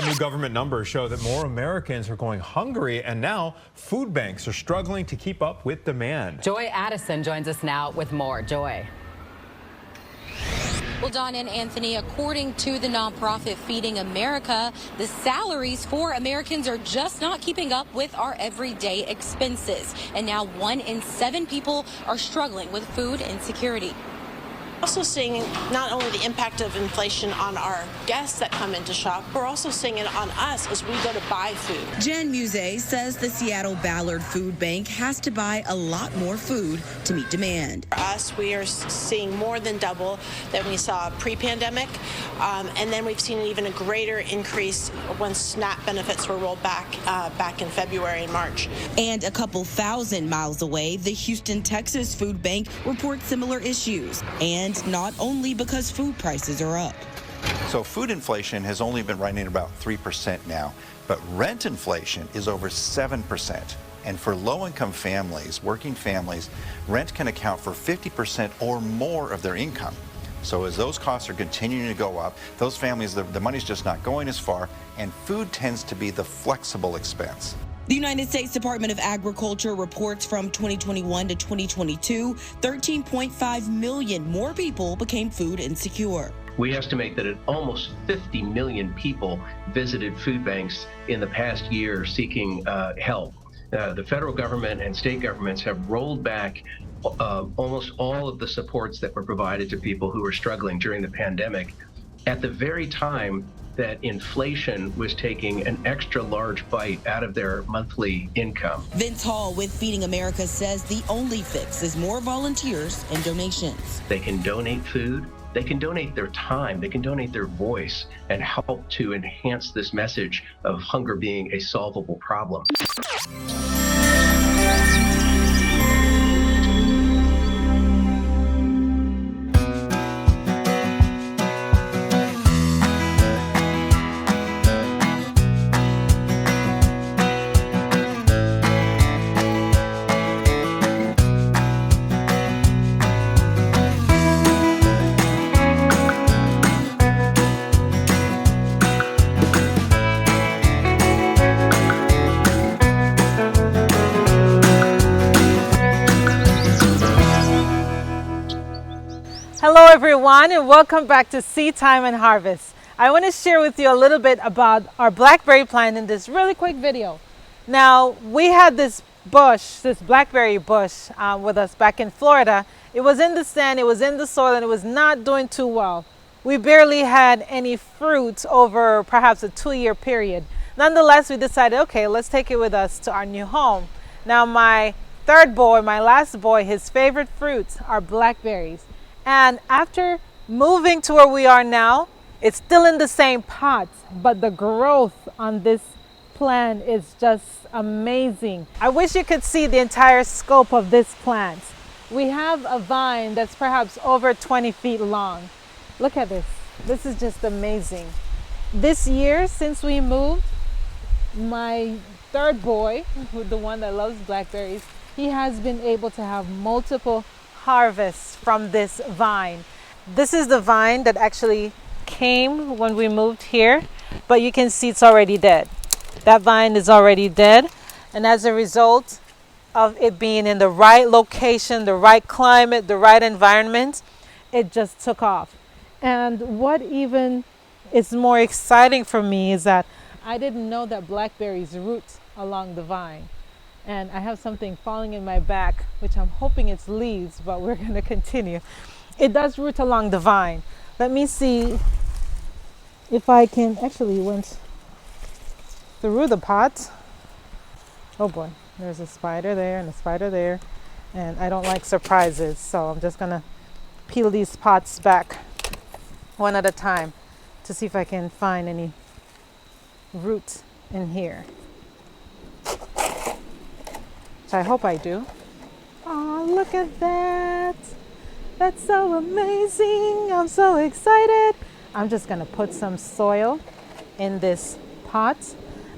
New government numbers show that more Americans are going hungry, and now food banks are struggling to keep up with demand. Joy Addison joins us now with more. Joy. Well, Don and Anthony, according to the nonprofit Feeding America, the salaries for Americans are just not keeping up with our everyday expenses. And now 1 in 7 people are struggling with food insecurity. Also seeing not only the impact of inflation on our guests that come in to shop, we're also seeing it on us as we go to buy food. Jen Muse says the Seattle Ballard Food Bank has to buy a lot more food to meet demand. For us, we are seeing more than double than we saw pre-pandemic, and then we've seen even a greater increase when SNAP benefits were rolled back in February and March. And a couple thousand miles away, the Houston, Texas Food Bank reports similar issues. And not only because food prices are up. So food inflation has only been running about 3% now, but rent inflation is over 7%. And for low-income families, working families, rent can account for 50% or more of their income. So as those costs are continuing to go up, those families, the money's just not going as far, and food tends to be the flexible expense. The United States Department of Agriculture reports from 2021 to 2022, 13.5 million more people became food insecure. We estimate that almost 50 million people visited food banks in the past year seeking help. The federal government and state governments have rolled back almost all of the supports that were provided to people who were struggling during the pandemic at the very time that inflation was taking an extra large bite out of their monthly income. Vince Hall with Feeding America says the only fix is more volunteers and donations. They can donate food, they can donate their time, they can donate their voice and help to enhance this message of hunger being a solvable problem. Hello everyone, and welcome back to Seed Time and Harvest. I want to share with you a little bit about our blackberry plant in this really quick video. Now, we had this bush, this blackberry bush with us back in Florida. It was in the stand, it was in the soil, and it was not doing too well. We barely had any fruit over perhaps a 2-year period. Nonetheless, we decided, okay, let's take it with us to our new home. Now, my third boy, my last boy, his favorite fruits are blackberries. And after moving to where we are now, it's still in the same pots, but the growth on this plant is just amazing. I wish you could see the entire scope of this plant. We have a vine that's perhaps over 20 feet long. Look at this. This is just amazing. This year, since we moved, my third boy, the one that loves blackberries, he has been able to have multiple harvests from this vine. This is the vine that actually came when we moved here, but you can see it's already dead. That vine is already dead, and as a result of it being in the right location, the right climate, the right environment, it just took off. And what even is more exciting for me is that I didn't know that blackberries root along the vine. And I have something falling in my back, which I'm hoping it's leaves, but we're going to continue. It does root along the vine. Let me see if I can. Actually, went through the pot. Oh boy, there's a spider there and a spider there. And I don't like surprises, so I'm just going to peel these pots back one at a time to see if I can find any root in here. So I hope I do. Oh, look at that. That's so amazing. I'm so excited. I'm just gonna put some soil in this pot.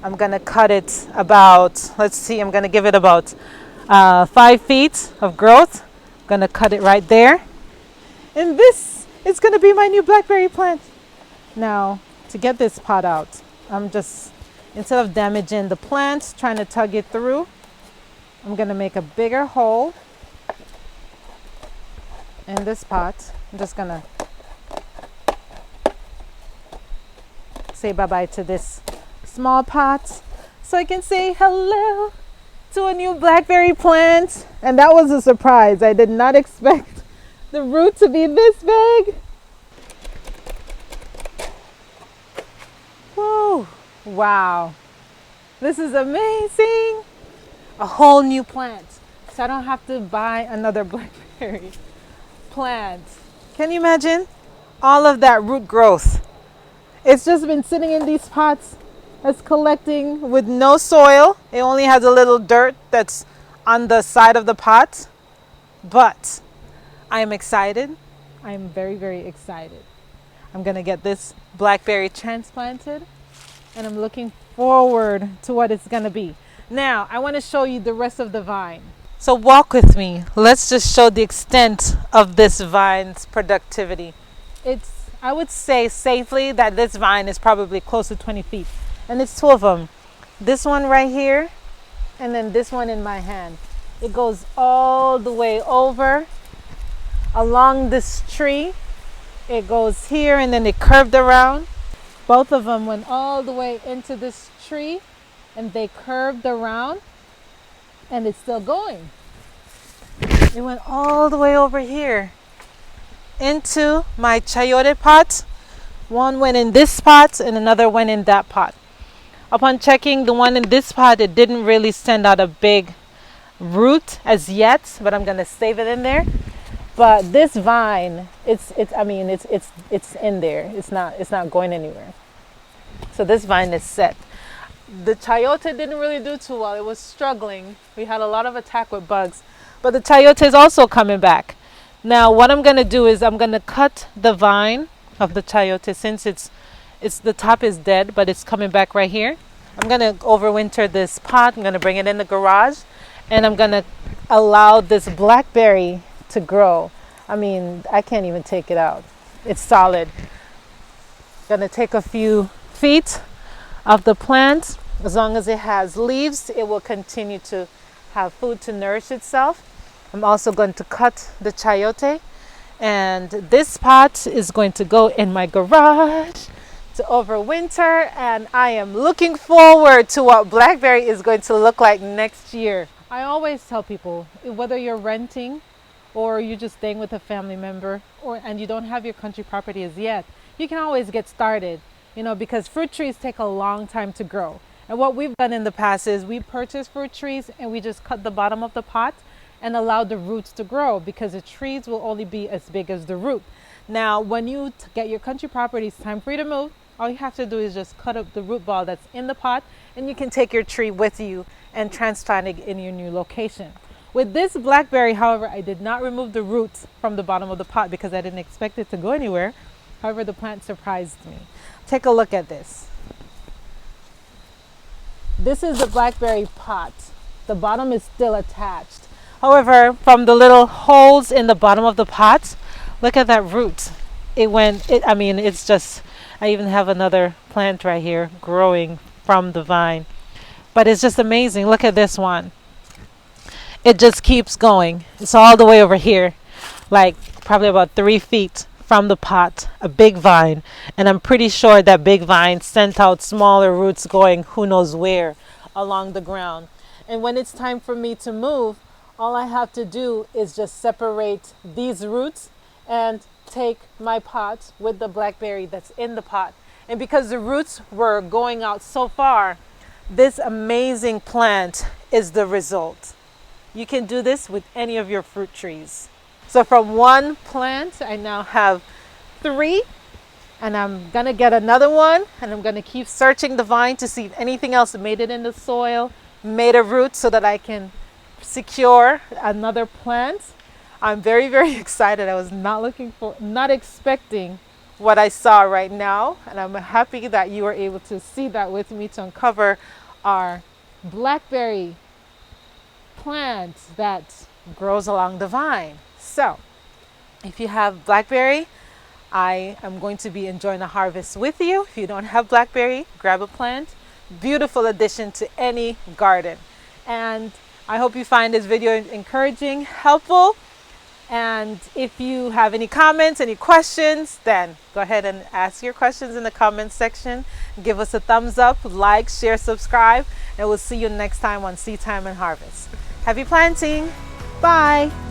I'm gonna cut it about, let's see, I'm gonna give it about 5 feet of growth. I'm gonna cut it right there. And this is gonna be my new blackberry plant. Now, to get this pot out, I'm just, instead of damaging the plants, trying to tug it through, I'm gonna make a bigger hole in this pot. I'm just gonna say bye-bye to this small pot so I can say hello to a new blackberry plant. And that was a surprise. I did not expect the root to be this big. Whoa, wow. This is amazing. A whole new plant. So I don't have to buy another blackberry plant. Can you imagine all of that root growth? It's just been sitting in these pots. It's collecting with no soil. It only has a little dirt that's on the side of the pot. But I am excited. I am very, very excited. I'm gonna get this blackberry transplanted and I'm looking forward to what it's gonna be. Now, I wanna show you the rest of the vine. So walk with me. Let's just show the extent of this vine's productivity. I would say safely that this vine is probably close to 20 feet. And it's two of them. This one right here, and then this one in my hand. It goes all the way over along this tree. It goes here and then it curved around. Both of them went all the way into this tree and they curved around and it's still going. It went all the way over here into my chayote pot. One went in this pot and another went in that pot. Upon checking the one in this pot, it didn't really send out a big root as yet, but I'm gonna save it in there. But this vine, it's in there. It's not going anywhere. So this vine is set. The chayote didn't really do too well. It was struggling. We had a lot of attack with bugs, but the chayote is also coming back. Now what I'm gonna do is I'm gonna cut the vine of the chayote since it's the top is dead, but it's coming back right here. I'm gonna overwinter this pot. I'm gonna bring it in the garage, and I'm gonna allow this blackberry to grow. I mean, I can't even take it out. It's solid. Gonna take a few feet of the plant. As long as it has leaves, it will continue to have food to nourish itself. I'm also going to cut the chayote, and this pot is going to go in my garage to overwinter, and I am looking forward to what blackberry is going to look like next year. I always tell people, whether you're renting or you're just staying with a family member and you don't have your country property as yet, you can always get started, because fruit trees take a long time to grow. And what we've done in the past is we purchase fruit trees and we just cut the bottom of the pot and allow the roots to grow, because the trees will only be as big as the root. Now, when you get your country property, it's time for you to move. All you have to do is just cut up the root ball that's in the pot, and you can take your tree with you and transplant it in your new location. With this blackberry, however, I did not remove the roots from the bottom of the pot because I didn't expect it to go anywhere. However, the plant surprised me. Take a look at this. This is the blackberry pot. The bottom is still attached. However, from the little holes in the bottom of the pot, look at that root. It's just, I even have another plant right here growing from the vine. But it's just amazing. Look at this one. It just keeps going. It's all the way over here, like probably about 3 feet from the pot, a big vine. And I'm pretty sure that big vine sent out smaller roots going who knows where along the ground. And when it's time for me to move, all I have to do is just separate these roots and take my pot with the blackberry that's in the pot. And because the roots were going out so far, this amazing plant is the result. You can do this with any of your fruit trees. So from one plant, I now have 3, and I'm gonna get another one, and I'm gonna keep searching the vine to see if anything else made it in the soil, made a root, so that I can secure another plant. I'm very, very excited. I was not expecting what I saw right now, and I'm happy that you were able to see that with me to uncover our blackberry plant that grows along the vine. So if you have blackberry, I am going to be enjoying the harvest with you. If you don't have blackberry, grab a plant. Beautiful addition to any garden. And I hope you find this video encouraging, helpful. And if you have any comments, any questions, then go ahead and ask your questions in the comments section. Give us a thumbs up, like, share, subscribe, and we'll see you next time on Seed Time and Harvest. Happy planting. Bye.